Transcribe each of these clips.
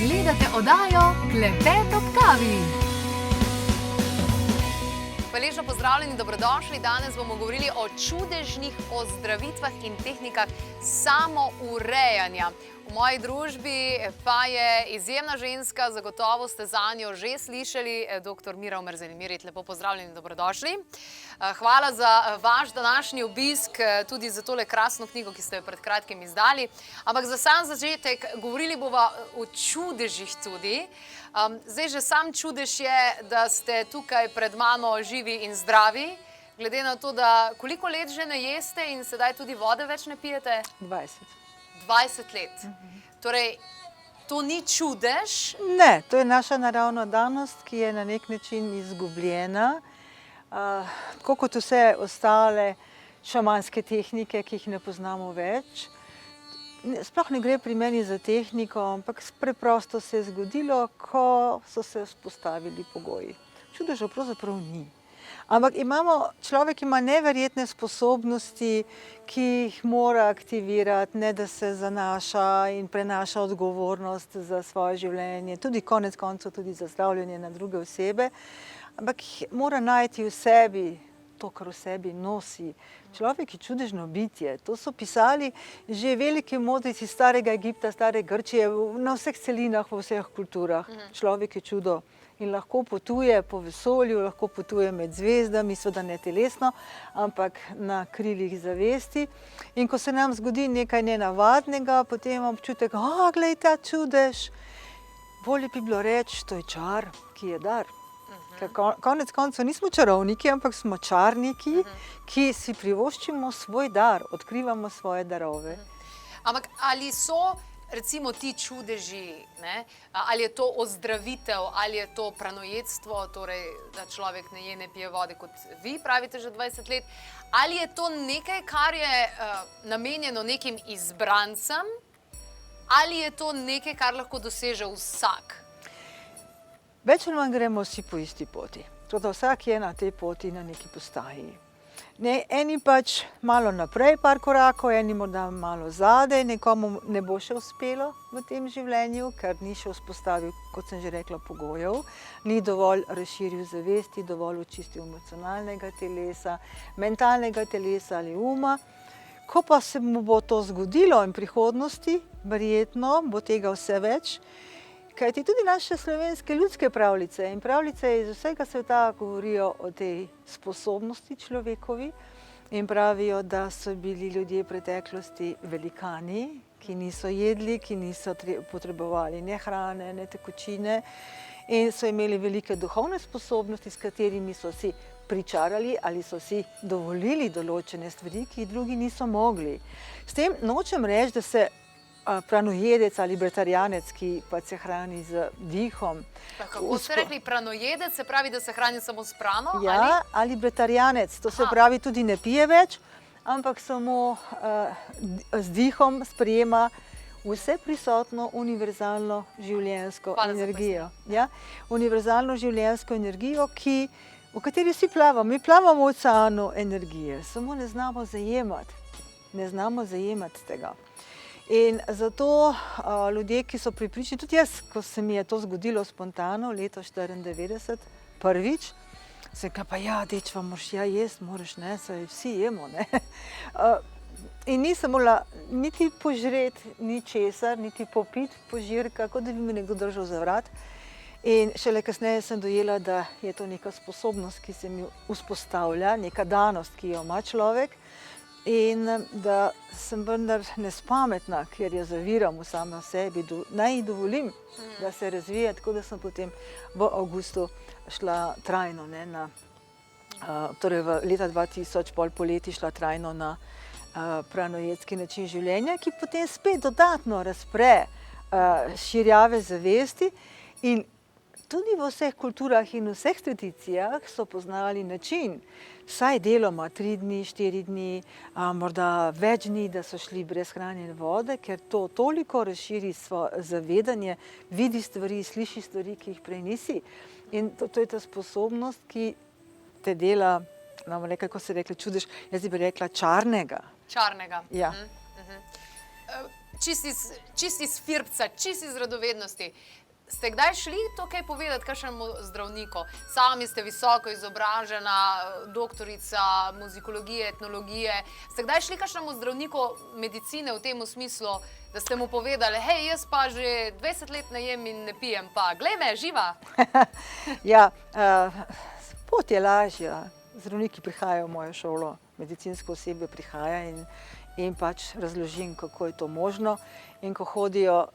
Gledate oddajo Klepet ob kavi. Hvaležno pozdravljeni, dobrodošli. Danes bomo govorili o čudežnih ozdravitvah in tehnikah samourejanja. V moji družbi pa je izjemna ženska, zagotovo ste zanjo že slišali, dr. Mira Omerzelj-Mirit. Lepo pozdravljeni, dobrodošli. Hvala za vaš današnji obisk, tudi za tole krasno knjigo, ki ste jo pred kratkim izdali. Ampak za sam začetek govorili bova o čudežih tudi. Zdaj že sam čudež je, da ste tukaj pred mano živi in zdravi. Glede na to, da koliko let že ne jeste in sedaj tudi vode več ne pijete? 20 let. Torej, to ni čudež? Ne, to je naša naravna danost, ki je na nek način izgubljena. Tako kot vse ostale šamanske tehnike, ki jih ne poznamo več. Sploh ne gre pri meni za tehniko, ampak preprosto se je zgodilo, ko so se vzpostavili pogoji. Čudežev pravzaprav ni. Ampak človek ima neverjetne sposobnosti, ki jih mora aktivirati, ne da se zanaša in prenaša odgovornost za svoje življenje, tudi konec koncev tudi za zdravljenje na druge osebe, ampak mora najti v sebi to, kar v sebi nosi. Človek je čudežno bitje. To so pisali že veliki modrici starega Egipta, stare Grčije, na vseh celinah, v vseh kulturah. Človek je čudo. In lahko potuje po vesolju, lahko potuje med zvezdami, seveda ne telesno, ampak na krilih zavesti. In ko se nam zgodi nekaj nenavadnega, potem imam občutek, glej ta čudež. Bolje bi bilo reči, to je čar, ki je dar. Konec koncev nismo čarovniki, ampak smo čarniki, ki si privoščimo svoj dar, odkrivamo svoje darove. Ampak ali so recimo ti čudeži, ali je to ozdravitev, ali je to pranojedstvo, torej da človek ne je, ne pije vode, kot vi pravite že 20 let, ali je to nekaj, kar je namenjeno nekim izbrancem, ali je to nekaj, kar lahko doseže vsak? Več ali manj gremo vsi po isti poti. Toda vsak je na tej poti na neki postaji. Eni pač malo naprej par korakov, eni morda malo zadaj, nekomu ne bo še uspelo v tem življenju, ker ni še vzpostavil, kot sem že rekla, pogojev, ni dovolj razširil zavesti, dovolj očistil emocionalnega telesa, mentalnega telesa ali uma. Ko pa se mu bo to zgodilo in v prihodnosti, verjetno bo tega vse več, kajti tudi naše slovenske ljudske pravljice in pravljice iz vsega sveta govorijo o tej sposobnosti človekovi in pravijo, da so bili ljudje v preteklosti velikani, ki niso jedli, ki niso potrebovali ne hrane, ne tekočine in so imeli velike duhovne sposobnosti, s katerimi so si pričarali ali so si dovolili določene stvari, ki jih drugi niso mogli. S tem nočem reči, da se pranojedec ali bretarijanec, ki pa se hrani z dihom. Kako ste rekli, pranojedec, se pravi, da se hrani samo s prano? Ja, ali bretarijanec, to se pravi tudi ne pije več, ampak samo z dihom sprejema vse prisotno univerzalno življenjsko energijo. Ja, univerzalno življenjsko energijo, v kateri vsi plavamo. Mi plavamo v oceanu energije, samo ne znamo zajemati. Ne znamo zajemati tega. In zato ljudje, ki so prepričani, tudi jaz, ko se mi je to zgodilo spontano, leto 1994, prvič, sem rekla, pa ja, dečva, moraš jesti, moraš, ne, saj vsi jemo, ne. In nisem mogla niti požreti ničesar, niti popiti požirka, kot da bi me nekdo držal za vrat. In šele kasneje sem dojela, da je to neka sposobnost, ki se mi vzpostavlja, neka danost, ki jo ima človek. In da sem vendar nespametna, ker jo zaviram v sama sebi, naj ji dovolim, da se razvije, tako da sem potem v avgustu šla trajno, torej v leta 2000, poleti šla trajno na pranojedski način življenja, ki potem spet dodatno razpre širjave zavesti in tudi v vseh kulturah in vseh tradicijah so poznali način, vsaj deloma 3 dni, 4 dni, morda več dni, da so šli brez hrane in vode, ker to toliko razširi svoje zavedanje, vidi stvari, sliši stvari, ki jih prej nisi. In to je ta sposobnost, ki te dela, kako se rekli, čudež, jaz bi rekla čarnega. Čarnega. Ja. čist iz firbca, čist iz radovednosti. Ste kdaj šli to kaj povedati kakšnemu zdravniku? Sami ste visoko izobražena doktorica muzikologije, etnologije. Ste kdaj šli kakšnemu zdravniku medicine v tem smislu, da ste mu povedali, hej, jaz pa že 20 let ne jem in ne pijem, pa glej me, živa? Ja, pot je lažja. Zdravniki prihajajo v mojo šolo, medicinsko osebje prihaja in pač razložim, kako je to možno. In ko hodijo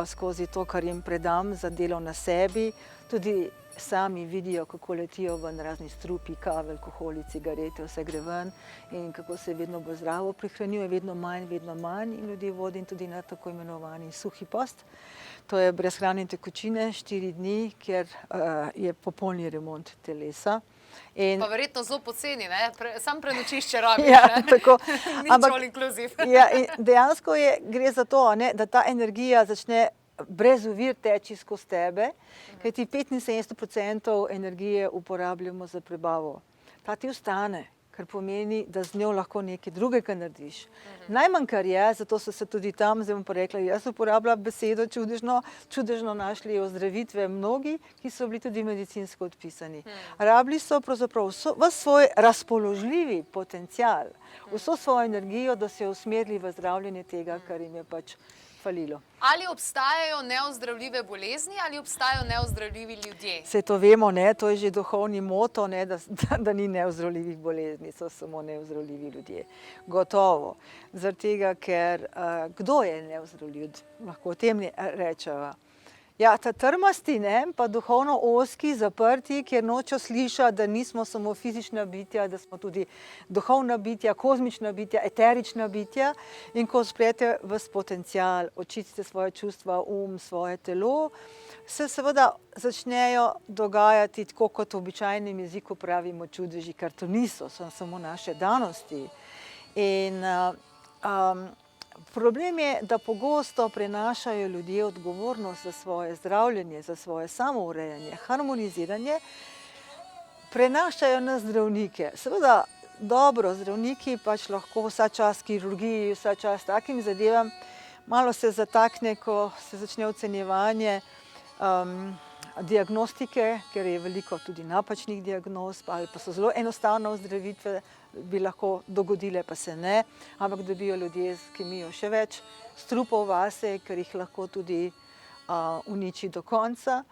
skozi to, kar jim predam za delo na sebi, tudi sami vidijo, kako letijo ven razni strupi, kave, alkoholi, cigarete, vse gre ven in kako se vedno bolj zdravo prehranjuje, vedno manj in ljudi vodim tudi na tako imenovani suhi post. To je brez hrane in tekočine 4 dni, kjer je popolni remont telesa. Pa verjetno zelo poceni, ne? Sam prenočišče rabiš, ja, ne? Tako. Nič all inclusive. Ja, in dejansko gre za to, ne, da ta energija začne brez ovir teči skozi tebe, kajti 75% energije uporabljamo za prebavo. Ta ti ostane, kar pomeni, da z njo lahko nekaj drugega narediš. Najmanj kar je, zato so se tudi tam, zdaj bom pa rekla, jaz uporabljam besedo čudežno našli ozdravitve mnogi, ki so bili tudi medicinsko odpisani. Rabili so pravzaprav ves svoj razpoložljivi potencial, vso svojo energijo, da so jo usmerili v zdravljenje tega, kar jim je pač falilo. Ali obstajajo neozdravljive bolezni ali obstajajo neozdravljivi ljudje? Saj to vemo, ne? To je že duhovni moto, ne? Da ni neozdravljivih bolezni, so samo neozdravljivi ljudje. Gotovo. Zaradi tega, ker kdo je neozdravljiv, lahko o tem rečeva. Ja, ta trmasti, ne, pa duhovno ozki, zaprti, kjer nočejo slišati, da nismo samo fizična bitja, da smo tudi duhovna bitja, kozmična bitja, eterična bitja. In ko sprejete ves potencial, očistite svoje čustva, svoje telo, se seveda začnejo dogajati, tako kot v običajnem jeziku pravimo čudeži, kar to niso, so samo naše danosti. In problem je, da pogosto prenašajo ljudje odgovornost za svoje zdravljenje, za svoje samourejanje, harmoniziranje, prenašajo na zdravnike. Seveda, dobro, zdravniki pač lahko vsa čas kirurgiji, vsa čas takim zadevam, malo se zatakne, ko se začne ocenjevanje diagnostike, ker je veliko tudi napačnih diagnoz, ali pa so zelo enostavne ozdravitve, bi lahko dogodile, pa se ne, ampak dobijo ljudje z kemijo še več strupov vase, ker jih lahko tudi uniči do konca.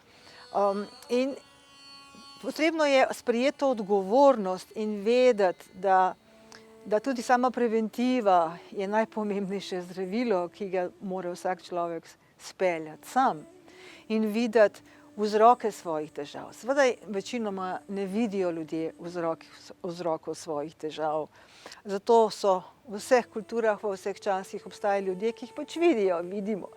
In potrebno je sprejeti odgovornost in vedeti, da tudi sama preventiva je najpomembnejše zdravilo, ki ga mora vsak človek speljati sam in videti vzroke svojih težav. Seveda večinoma ne vidijo ljudje vzrokov svojih težav. Zato so v vseh kulturah, v vseh časih obstajajo ljudje, ki jih pač vidimo.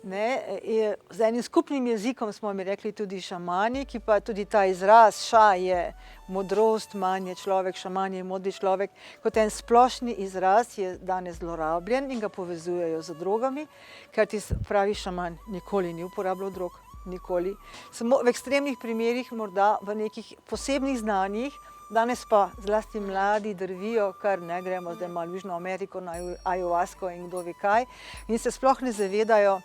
Z enim skupnim jezikom smo mi rekli tudi šamani, ki pa tudi ta izraz ša je modrost, man je človek, šaman je modri človek, kot en splošni izraz je danes zlorabljen in ga povezujejo z drogami, ker ti pravi šaman nikoli ni uporabljal drog. Nikoli. Samo v ekstremnih primerih, morda v nekih posebnih znanjih, danes pa zlasti mladi drvijo, kar ne gremo zdaj malo v Južno Ameriko na ayahuasko in kdo ve kaj, in se sploh ne zavedajo,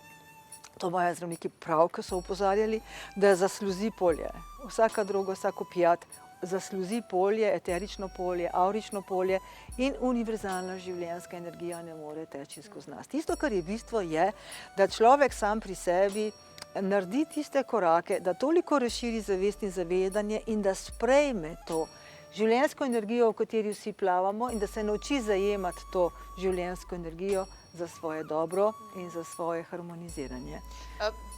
to imajo zdravniki prav, ko so opozarjali, da zasluzi polje. Vsaka droga, vsak opijat zasluzi polje, eterično polje, aurično polje in univerzalna življenjska energija ne more teči skozi nas. Tisto, kar je bistvo, je, da človek sam pri sebi naredi tiste korake, da toliko razširi zavest in zavedanje in da sprejme to življenjsko energijo, v kateri vsi plavamo, in da se nauči zajemati to življenjsko energijo za svoje dobro in za svoje harmoniziranje.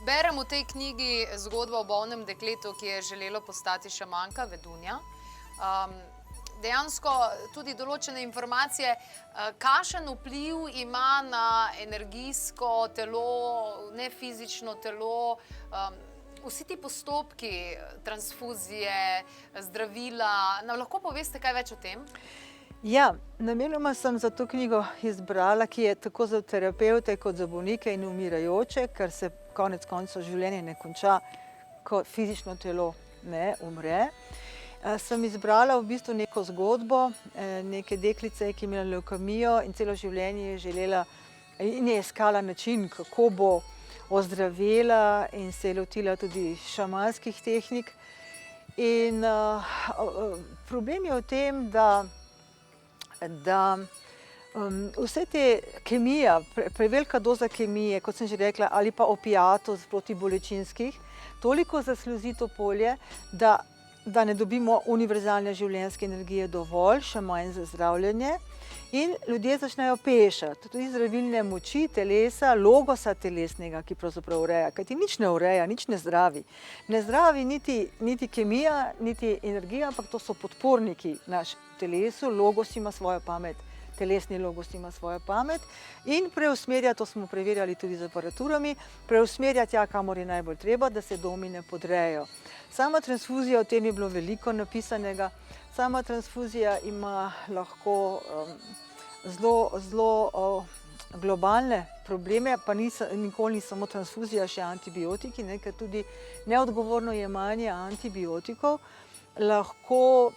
Berem v tej knjigi zgodbo o bolnem dekletu, ki je želelo postati šamanka, vedunja. Dejansko tudi določene informacije, kakšen vpliv ima na energijsko telo, nefizično telo, vsi ti postopki, transfuzije, zdravila. Nam lahko poveste kaj več o tem? Ja, namenoma sem za to knjigo izbrala, ki je tako za terapevte kot za bolnike in umirajoče, ker se konec koncev življenje ne konča, ko fizično telo ne umre. Sem izbrala v bistvu neko zgodbo neke deklice, ki je imela levkemijo in celo življenje je želela in je iskala način, kako bo ozdravela in se je lotila tudi šamanskih tehnik. In problem je v tem, da vse te kemija, prevelika doza kemije, kot sem že rekla, ali pa opijatov protibolečinskih, toliko zasluzi to polje, da ne dobimo univerzalne življenjske energije dovolj, še manj za zdravljenje. In ljudje začnejo pešati, tudi zdravilne moči telesa, logosa telesnega, ki pravzaprav ureja, kajti nič ne ureja, nič ne zdravi. Ne zdravi niti kemija, niti energija, ampak to so podporniki naš telesu, logos ima svojo pamet, telesni logos ima svojo pamet in preusmerja, to smo preverjali tudi z aparaturami, preusmerja tja, kamor je najbolj treba, da se domi ne podrejo. Sama transfuzija, o tem je bilo veliko napisanega, sama transfuzija ima lahko zelo globalne probleme, pa nikoli ni samo transfuzija, še antibiotiki, ker tudi neodgovorno jemanje antibiotikov lahko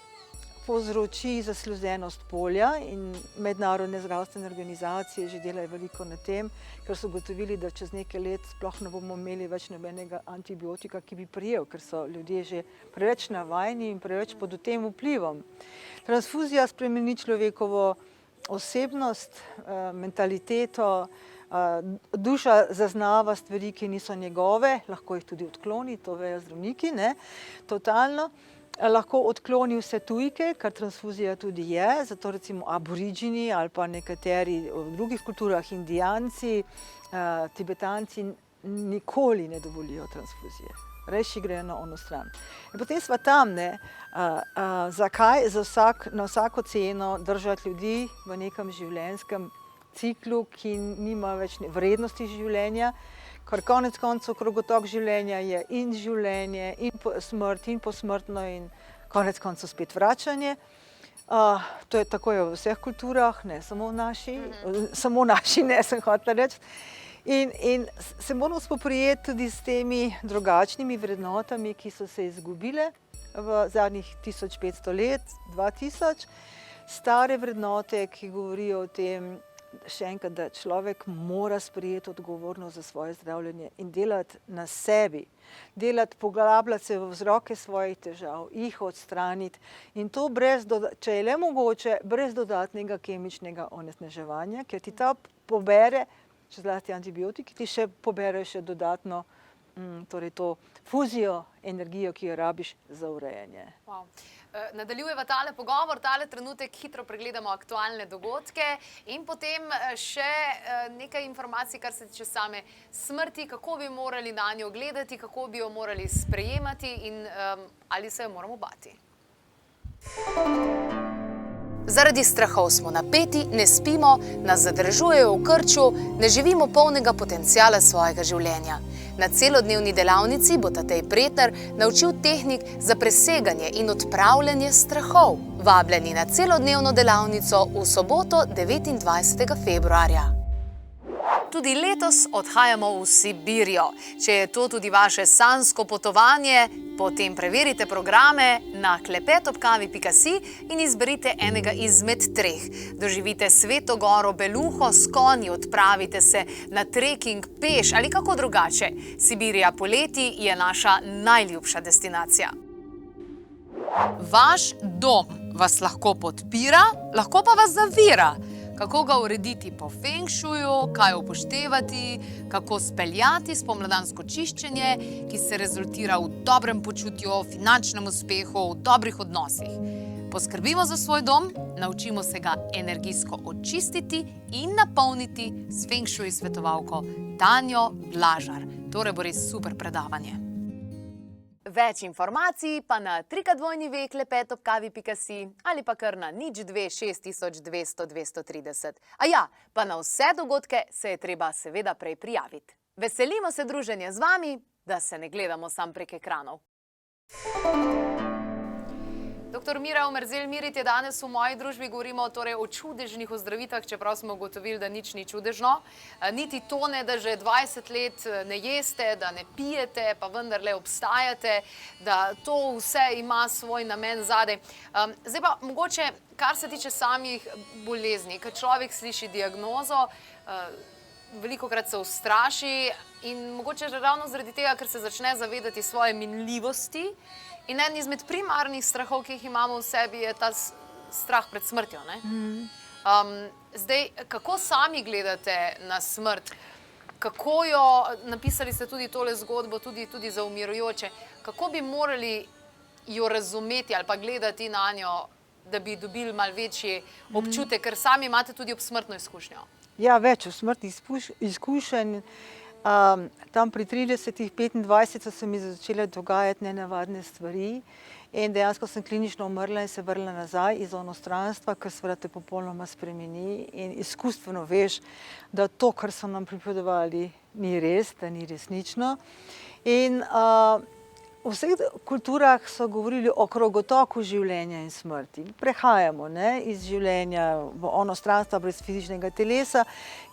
povzroči zasluzenost polja in mednarodne zdravstvene organizacije že delajo veliko na tem, ker so ugotovili, da čez nekaj let sploh ne bomo imeli več nobenega antibiotika, ki bi prijel, ker so ljudje že preveč navajeni in preveč pod tem vplivom. Transfuzija spremeni človekovo osebnost, mentaliteto, duša zaznava stvari, ki niso njegove, lahko jih tudi odkloni, to vejo zdravniki, totalno. Lahko odkloni vse tujke, kar transfuzija tudi je, zato recimo aboriđini ali pa nekateri v drugih kulturah, Indijanci, Tibetanci nikoli ne dovolijo transfuzije. Reši grejo na ono stran. In potem sva tam, zakaj na vsako ceno držati ljudi v nekem življenjskem ciklu, ki nima več vrednosti življenja, ker konec koncev krogotok življenja je in življenje, in smrt, in posmrtno, in konec koncev spet vračanje. To je tako v vseh kulturah, ne samo v naši, samo naši, ne, sem hotela reči. In se moramo spoprijeti tudi s temi drugačnimi vrednotami, ki so se izgubile v zadnjih 1500 let, 2000. Stare vrednote, ki govorijo o tem, še enkrat, da človek mora sprejeti odgovornost za svoje zdravljenje in delati na sebi, poglabljati se v vzroke svojih težav, jih odstraniti in to če je le mogoče, brez dodatnega kemičnega onesnaževanja, ker ti ta pobere, še zlasti antibiotiki, ti še poberejo še dodatno torej to fuzijo, energijo, ki jo rabiš za urejanje. Nadaljujeva tale pogovor, tale trenutek hitro pregledamo aktualne dogodke in potem še nekaj informacij, kar se tiče same smrti, kako bi morali na njo gledati, kako bi jo morali sprejemati in ali se jo moramo bati. Zaradi strahov smo napeti, ne spimo, nas zadržujejo v krču, ne živimo polnega potenciala svojega življenja. Na celodnevni delavnici bo Tatej Pretnar naučil tehnik za preseganje in odpravljanje strahov. Vabljeni na celodnevno delavnico v soboto 29. februarja. Tudi letos odhajamo v Sibirijo. Če je to tudi vaše sanjsko potovanje, potem preverite programe na klepetobkavi.si in izberite enega izmed 3. Doživite Sveto goro Beluho s konji, odpravite se na treking peš ali kako drugače. Sibirija poleti je naša najljubša destinacija. Vaš dom vas lahko podpira, lahko pa vas zavira. Kako ga urediti po feng shuju, kaj upoštevati, kako speljati spomladansko čiščenje, ki se rezultira v dobrem počutju, finančnem uspehu, v dobrih odnosih. Poskrbimo za svoj dom, naučimo se ga energijsko očistiti in napolniti s feng shui svetovalko Tanjo Blažar. Torej bo res super predavanje. Več informacij pa na www.klepetobkavi.si ali pa kar na 02 6200 230. A ja, pa na vse dogodke se je treba seveda prej prijaviti. Veselimo se druženja z vami, da se ne gledamo sam prek ekranov. Dr. Mira Omerzel-Mirit je danes v moji družbi, govorimo torej o čudežnih ozdravitvah, čeprav smo ugotovili, da nič ni čudežno. Niti to ne, da že 20 let ne jeste, da ne pijete, pa vendarle obstajate, da to vse ima svoj namen zadaj. Zdaj pa mogoče, kar se tiče samih bolezni, ko človek sliši diagnozo, velikokrat se ustraši in mogoče ravno zaradi tega, ker se začne zavedati svoje minljivosti. In en izmed primarnih strahov, ki jih imamo v sebi, je ta strah pred smrtjo. Zdaj, kako sami gledate na smrt? Kako jo, napisali ste tudi tole zgodbo, tudi za umirujoče, kako bi morali jo razumeti ali pa gledati na njo, da bi dobili malo večji občutek, ker sami imate tudi obsmrtno izkušnjo? Ja, več obsmrtnih izkušenj. Tam pri 30, 25 so se mi začele dogajati nenavadne stvari in dejansko sem klinično umrla in se vrnila nazaj iz onostranstva, ker seveda te popolnoma spremeni in izkustveno veš, da to, kar so nam pripovedovali, ni res, da ni resnično. In v vseh kulturah so govorili o krogotoku življenja in smrti. Prehajamo iz življenja v onostranstva brez fizičnega telesa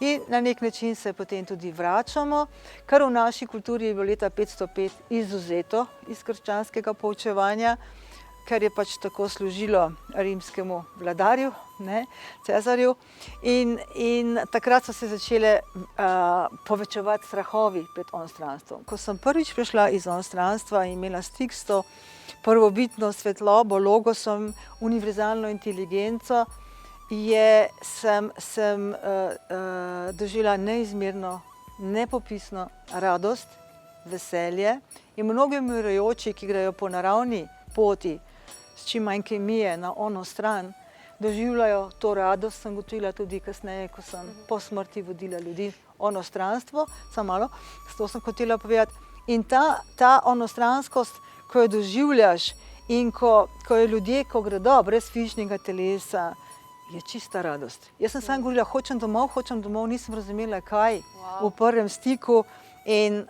in na nek način se potem tudi vračamo, kar v naši kulturi je bilo leta 505 izvzeto iz krščanskega poučevanja, ker je pač tako služilo rimskemu vladarju, Cezarju. In takrat so se začele povečevati strahovi pred onostranstvom. Ko sem prvič prišla iz onostranstva in imela stik s to prvobitno svetlobo, logosom, univerzalno inteligenco, sem doživela neizmerno, nepopisno radost, veselje. In mnogi umirajoči, ki grejo po naravni poti, s čim manj kemije na ono stran, doživljajo to radost, sem gotovila tudi kasneje, ko sem po smrti vodila ljudi onostranstvo, samo malo, to sem hotela povedati. In ta onostranskost, ko jo doživljaš in ko je ljudje, ko gredo brez fizičnega telesa, je čista radost. Jaz sem samo govorila, hočem domov, nisem razumela, kaj v prvem stiku in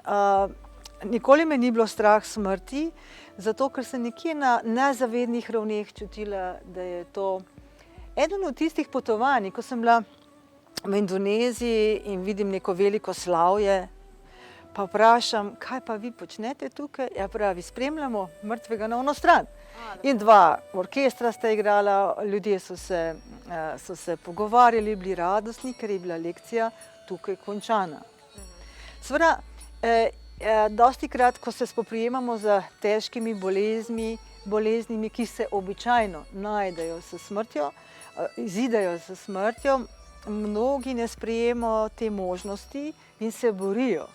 nikoli me ni bilo strah smrti, zato ker sem nekje na nezavednih ravneh čutila, da je to eden od tistih potovanj, ko sem bila v Indoneziji in vidim neko veliko slavje, pa vprašam, kaj pa vi počnete tukaj? Ja, pravi, spremljamo mrtvega na ono stran. In dva orkestra sta igrala, ljudje so se pogovarjali, bili radostni, ker je bila lekcija tukaj končana. Seveda, dostikrat, ko se spoprijemamo z težkimi boleznimi, ki se običajno najdejo s smrtjo, izidejo s smrtjo, mnogi ne sprejemo te možnosti in se borijo,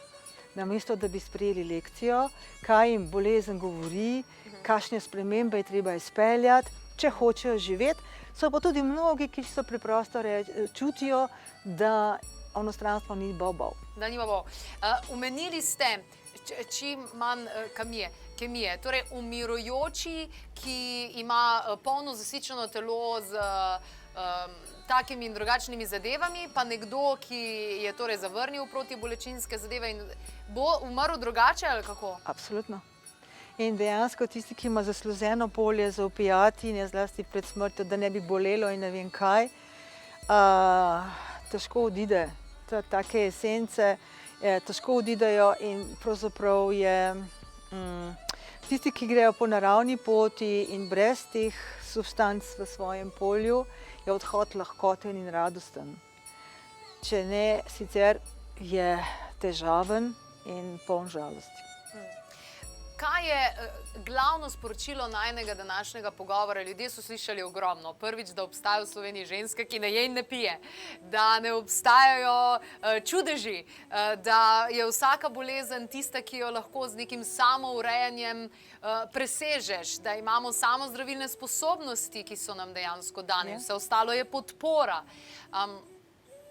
namesto da bi sprejeli lekcijo, kaj jim bolezen govori, kakšne spremembe je treba izpeljati, če hočejo živeti. So pa tudi mnogi, ki so preprosto čutijo, da onostranstvo ni bobov. Da ni bobov. Omenili ste čim manj kemije. Torej, umirujoči, ki ima polno zasičeno telo z takimi in drugačnimi zadevami, pa nekdo, ki je torej zavrnil protibolečinske zadeve in bo umrl drugače ali kako? Absolutno. In dejansko tisti, ki ima zasluzeno polje za opijati, ne zlasti pred smrtjo, da ne bi bolelo in ne vem kaj, težko odide. Take esence težko odidejo in pravzaprav je tisti, ki grejo po naravni poti in brez teh substanc v svojem polju, je odhod lahkoten in radosten. Če ne, sicer je težaven in poln žalosti. Kaj je glavno sporočilo najnega današnjega pogovora? Ljudje so slišali ogromno. Prvič, da obstajajo v Sloveniji ženske, ki ne je in ne pije, da ne obstajajo čudeži, da je vsaka bolezen tista, ki jo lahko z nekim samourejanjem presežeš, da imamo samozdravilne sposobnosti, ki so nam dejansko dane. Vse ostalo je podpora.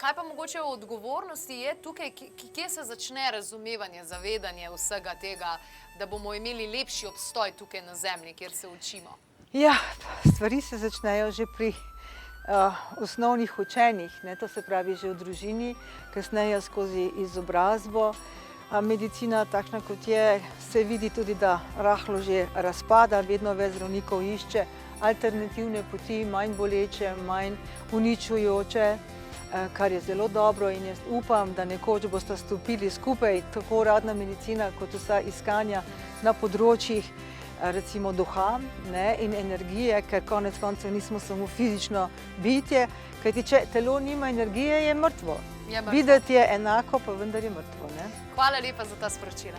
Kaj pa mogoče v odgovornosti je tukaj, kje se začne razumevanje, zavedanje vsega tega, da bomo imeli lepši obstoj tukaj na zemlji, kjer se učimo? Ja, stvari se začnejo že pri osnovnih učenjih, to se pravi že v družini, kasneje skozi izobrazbo. Medicina, takšna kot je, se vidi tudi, da rahlo že razpada, vedno več zdravnikov išče alternativne poti, manj boleče, manj uničujoče, kar je zelo dobro in jaz upam, da nekoč boste stopili skupaj tako uradna medicina kot vsa iskanja na področjih recimo duha in energije, ker konec koncev nismo samo fizično bitje, kajti če telo nima energije, je mrtvo. Je mrtvo. Videti je enako, pa vendar je mrtvo. Ne? Hvala lepa za ta sporočila.